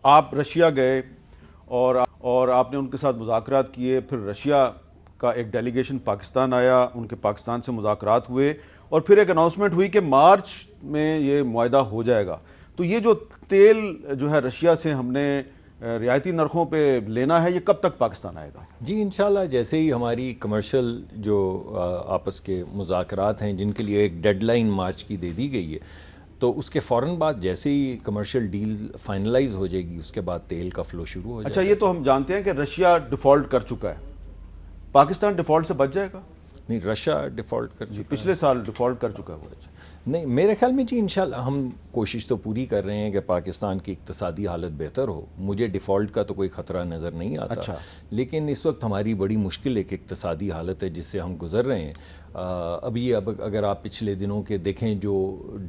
آپ رشیا گئے اور آپ نے ان کے ساتھ مذاکرات کیے، پھر رشیا کا ایک ڈیلیگیشن پاکستان آیا، ان کے پاکستان سے مذاکرات ہوئے، اور پھر ایک اناؤنسمنٹ ہوئی کہ مارچ میں یہ معاہدہ ہو جائے گا. تو یہ جو تیل جو ہے رشیا سے ہم نے رعایتی نرخوں پہ لینا ہے، یہ کب تک پاکستان آئے گا؟ جی انشاءاللہ جیسے ہی ہماری کمرشل جو آپس کے مذاکرات ہیں جن کے لیے ایک ڈیڈ لائن مارچ کی دے دی گئی ہے، تو اس کے فوراً بعد جیسے ہی کمرشل ڈیل فائنلائز ہو جائے گی اس کے بعد تیل کا فلو شروع ہو جائے گا. اچھا، یہ تو ہم جانتے ہیں کہ رشیا ڈیفالٹ کر چکا ہے، پاکستان ڈیفالٹ سے بچ جائے گا؟ نہیں، رشیا ڈیفالٹ کر چکا ہے. پچھلے سال ڈیفالٹ کر چکا ہے وہ. نہیں، میرے خیال میں جی انشاءاللہ ہم کوشش تو پوری کر رہے ہیں کہ پاکستان کی اقتصادی حالت بہتر ہو. مجھے ڈیفالٹ کا تو کوئی خطرہ نظر نہیں آتا. اچھا. لیکن اس وقت ہماری بڑی مشکل ایک اقتصادی حالت ہے جس سے ہم گزر رہے ہیں. اب اگر آپ پچھلے دنوں کے دیکھیں جو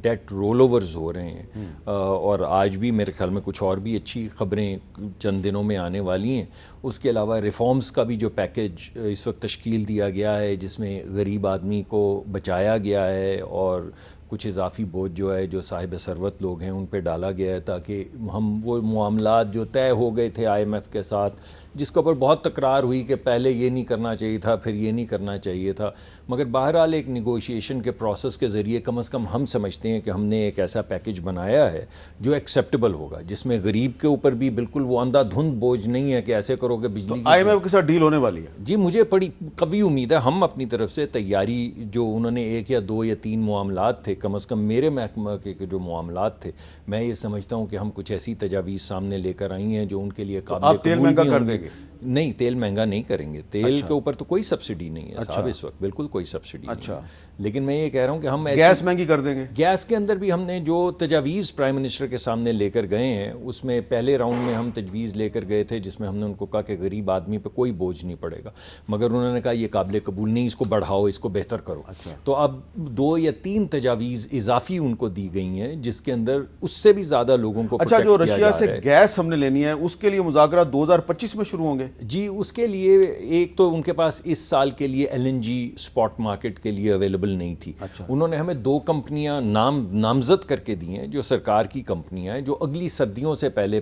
ڈیٹ رول اوورز ہو رہے ہیں، اور آج بھی میرے خیال میں کچھ اور بھی اچھی خبریں چند دنوں میں آنے والی ہیں. اس کے علاوہ ریفارمز کا بھی جو پیکج اس وقت تشکیل دیا گیا ہے جس میں غریب آدمی کو بچایا گیا ہے اور کچھ اضافی بوجھ جو ہے جو صاحب ثروت لوگ ہیں ان پہ ڈالا گیا ہے تاکہ ہم وہ معاملات جو طے ہو گئے تھے IMF کے ساتھ، جس کے اوپر بہت تکرار ہوئی کہ پہلے یہ نہیں کرنا چاہیے تھا، پھر یہ نہیں کرنا چاہیے تھا، مگر بہرحال ایک نیگوشیشن کے پروسیس کے ذریعے کم از کم ہم سمجھتے ہیں کہ ہم نے ایک ایسا پیکج بنایا ہے جو ایکسیپٹیبل ہوگا، جس میں غریب کے اوپر بھی بالکل وہ اندھا دھند بوجھ نہیں ہے کہ ایسے کرو کہ بجلی IMF کے ساتھ ڈیل ہونے والی ہے. جی مجھے بڑی قوی امید ہے. ہم اپنی طرف سے تیاری جو انہوں نے 1 یا 2 یا 3 معاملات تھے، کم از کم میرے محکمہ کے جو معاملات تھے، میں یہ سمجھتا ہوں کہ ہم کچھ ایسی تجاویز سامنے لے کر آئی ہیں جو ان کے لیے قابل آپ تیل مہنگا کر دیں گے؟ نہیں، تیل مہنگا نہیں کریں گے. تیل کے اوپر تو کوئی سبسڈی نہیں ہے صاحب اس وقت، بالکل کوئی سبسڈی نہیں ہے. لیکن میں یہ کہہ رہا ہوں کہ ہم گیس مہنگی کر دیں گے. گیس کے اندر بھی ہم نے جو تجاویز پرائم منسٹر کے سامنے لے کر گئے ہیں، اس میں پہلے راؤنڈ میں ہم تجویز لے کر گئے تھے جس میں ہم نے ان کو کہا کہ غریب آدمی پہ کوئی بوجھ نہیں پڑے گا، مگر انہوں نے کہا یہ قابل قبول نہیں، اس کو بڑھاؤ، اس کو بہتر کرو. تو اب 2 یا 3 تجاویز اضافی ان کو دی گئی ہیں جس کے اندر اس سے بھی زیادہ لوگوں کو اچھا، جو رشیا سے گیس ہم نے لینی ہے اس کے لیے مذاکرات 2025 میں شروع ہوں گے؟ جی اس کے لیے ایک تو ان کے پاس اس سال کے لیے LNG اسپاٹ مارکیٹ کے لیے اویلیبل نہیں تھی. انہوں نے ہمیں 2 کمپنیاں نامزد کر کے دی ہیں جو سرکار کی کمپنیاں ہیں جو اگلی سردیوں سے پہلے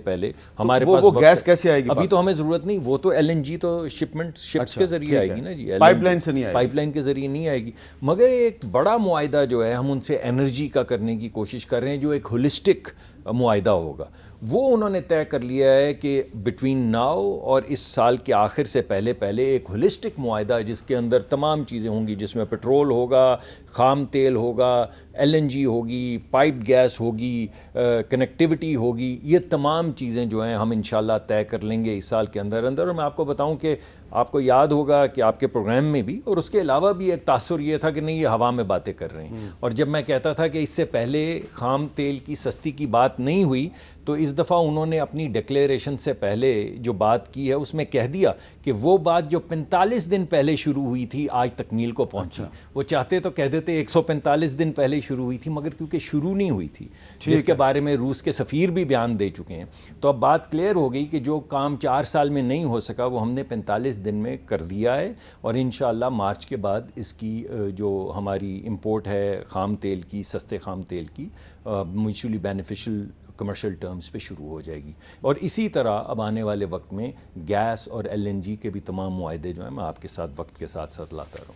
ہمارے پاس وہ گیس کیسے آئے گی؟ ابھی تو ہمیں ضرورت نہیں، وہ تو LNG تو شپس کے ذریعے آئے گی نا جی، پائپ لائن سے نہیں آئے گی، پائپ لائن کے ذریعے نہیں آئے گی. مگر ایک بڑا معاہدہ جو ہے ہم ان سے انرجی کا کرنے کی کوشش کر رہے ہیں جو ایک ہولسٹک معاہدہ ہوگا. وہ انہوں نے طے کر لیا ہے کہ بٹوین ناؤ اور اس سال کے آخر سے پہلے ایک ہولسٹک معاہدہ جس کے اندر تمام چیزیں ہوں گی، جس میں پٹرول ہوگا، خام تیل ہوگا، LNG ہوگی، پائپ گیس ہوگی، کنیکٹیوٹی ہوگی، یہ تمام چیزیں جو ہیں ہم انشاءاللہ طے کر لیں گے اس سال کے اندر. اور میں آپ کو بتاؤں کہ آپ کو یاد ہوگا کہ آپ کے پروگرام میں بھی اور اس کے علاوہ بھی ایک تاثر یہ تھا کہ نہیں یہ ہوا میں باتیں کر رہے ہیں. اور جب میں کہتا تھا کہ اس سے پہلے خام تیل کی سستی کی بات نہیں ہوئی تو اس دفعہ انہوں نے اپنی ڈکلیریشن سے پہلے جو بات کی ہے اس میں کہہ دیا کہ وہ بات جو 45 دن پہلے شروع ہوئی تھی آج تکمیل کو پہنچی. وہ چاہتے تو کہہ دیتے 145 دن پہلے شروع ہوئی تھی، مگر کیونکہ شروع نہیں ہوئی تھی جس کے بارے میں روس کے سفیر بھی بیان دے چکے ہیں، تو اب بات کلیئر ہو گئی کہ جو کام 4 سال میں نہیں ہو سکا وہ ہم نے 45 دن میں کر دیا ہے. اور انشاءاللہ مارچ کے بعد اس کی جو ہماری امپورٹ ہے خام تیل کی، سستے خام تیل کی، میوچولی بینیفیشل کمرشل ٹرمز پہ شروع ہو جائے گی. اور اسی طرح اب آنے والے وقت میں گیس اور LNG کے بھی تمام معاہدے جو ہیں میں آپ کے ساتھ وقت کے ساتھ لاتا رہوں.